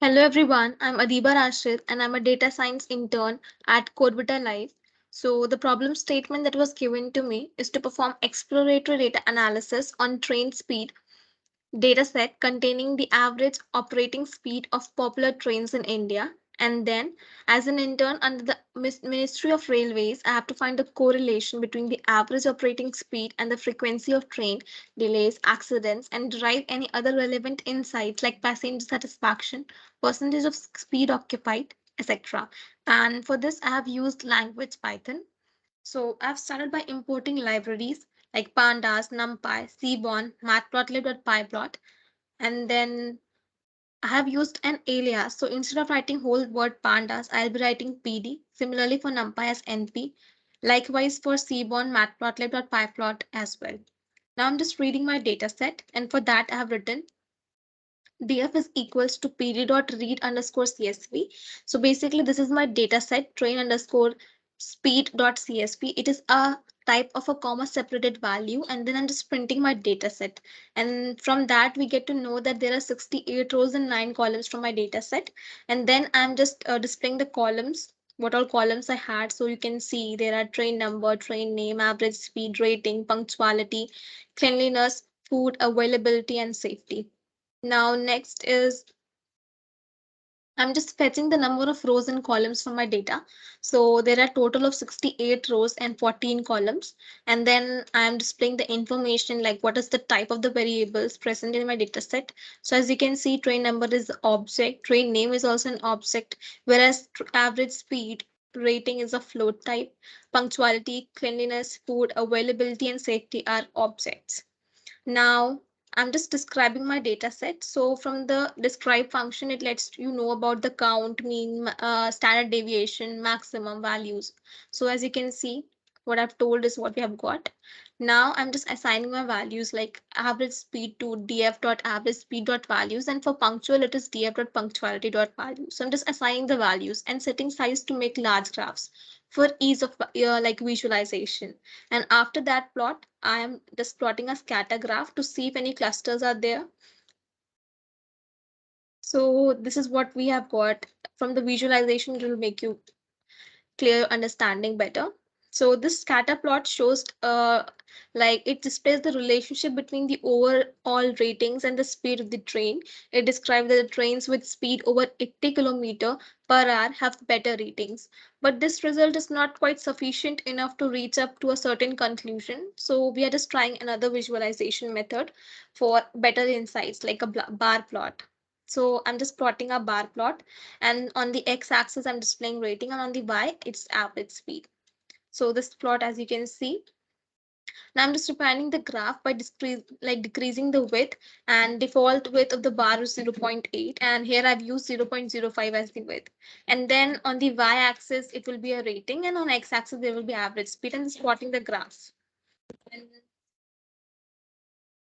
Hello everyone, I'm Adiba Rashid and I'm a data science intern at Corbita Live. So the problem statement that was given to me is to perform exploratory data analysis on train speed dataset containing the average operating speed of popular trains in India. And then, as an intern under the Ministry of Railways, I have to find the correlation between the average operating speed and the frequency of train delays, accidents, and derive any other relevant insights like passenger satisfaction, percentage of speed occupied, etc. And for this, I have used language Python. So I've started by importing libraries like pandas, numpy, seaborn, matplotlib.pyplot, and then I have used an alias. So instead of writing whole word pandas, I'll be writing PD. Similarly for numpy as NP. Likewise for seaborn, matplotlib.pyplot as well. Now I'm just reading my data set, and for that I have written df is equals to pd dot read underscore csv. So basically this is my data set train underscore speed dot csv. It is a type of a comma separated value, and then I'm just printing my data set, and from that we get to know that there are 68 rows and 9 columns from my data set. And then I'm just displaying the columns, what all columns I had. So you can see there are train number, train name, average speed, rating, punctuality, cleanliness, food availability, and safety. Now, next is I'm just fetching the number of rows and columns from my data. So there are total of 68 rows and 14 columns. And then I'm displaying the information like what is the type of the variables present in my data set. So as you can see, train number is object, train name is also an object, whereas average speed rating is a float type, punctuality, cleanliness, food, availability, and safety are objects. Now, I'm just describing my data set. So from the describe function, it lets you know about the count, mean, standard deviation, maximum values. So as you can see, what I've told is what we have got. Now I'm just assigning my values like average speed to df dot average speed dot values, and for punctual it is df dot punctuality dot values. So I'm just assigning the values and setting size to make large graphs for ease of like visualization. And after that plot, I am just plotting a scatter graph to see if any clusters are there. So this is what we have got. From the visualization, it will make you clear understanding better. So this scatter plot shows like it displays the relationship between the overall ratings and the speed of the train. It describes that the trains with speed over 80 kilometer per hour have better ratings. But this result is not quite sufficient enough to reach up to a certain conclusion. So we are just trying another visualization method for better insights like a bar plot. So I'm just plotting a bar plot, and on the x-axis I'm displaying rating, and on the y it's average speed. So this plot, as you can see, now I'm just refining the graph by decreasing the width, and default width of the bar is 0.8, and here I've used 0.05 as the width. And then on the y-axis it will be a rating, and on x-axis there will be average speed, and just plotting the graphs. And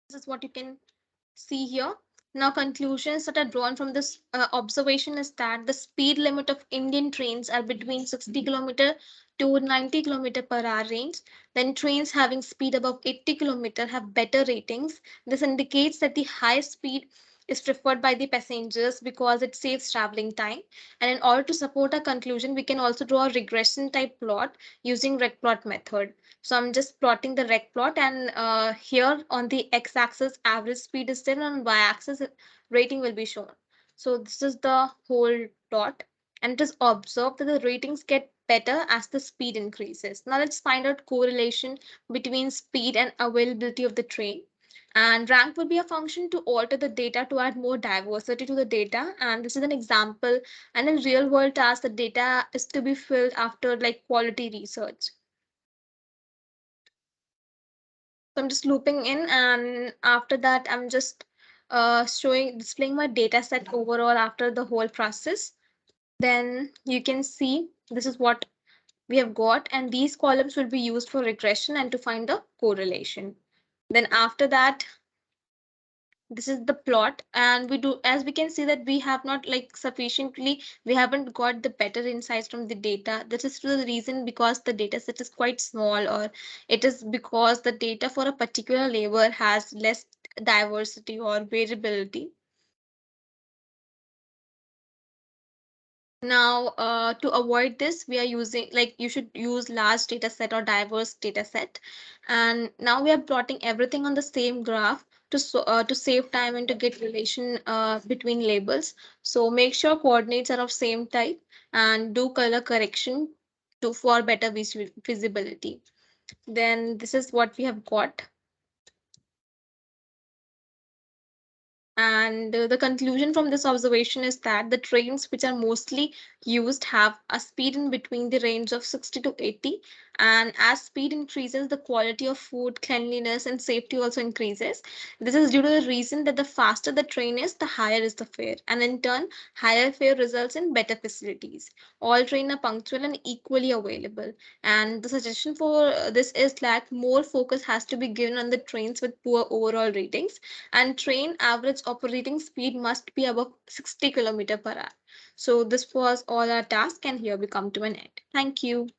this is what you can see here. Now, conclusions that are drawn from this observation is that the speed limit of Indian trains are between 60 km to 90 km per hour range. Then trains having speed above 80 km have better ratings. This indicates that the high speed is preferred by the passengers because it saves traveling time. And in order to support our conclusion, we can also draw a regression type plot using regplot method. So I'm just plotting the reg plot, and here on the x-axis average speed is there, and on y-axis rating will be shown. So this is the whole plot, and it is observed that the ratings get better as the speed increases. Now let's find out correlation between speed and availability of the train. And rank will be a function to alter the data to add more diversity to the data. And this is an example. And in real world tasks, the data is to be filled after like quality research. So I'm just looping in, and after that, I'm just displaying my data set overall after the whole process. Then you can see this is what we have got, and these columns will be used for regression and to find the correlation. Then after that, this is the plot, and we do, as we can see that we have not like sufficiently, we haven't got the better insights from the data. This is the reason because the data set is quite small, or it is because the data for a particular labor has less diversity or variability. Now, to avoid this, we are using, like, you should use large data set or diverse data set. And now we are plotting everything on the same graph to save time and to get relation between labels. So make sure coordinates are of same type and do color correction to for better visibility. Then this is what we have got. And the conclusion from this observation is that the trains which are mostly used have a speed in between the range of 60 to 80. And as speed increases, the quality of food, cleanliness, and safety also increases. This is due to the reason that the faster the train is, the higher is the fare. And in turn, higher fare results in better facilities. All trains are punctual and equally available. And the suggestion for this is that more focus has to be given on the trains with poor overall ratings, and train average operating speed must be above 60 km per hour. So this was all our task, and here we come to an end. Thank you.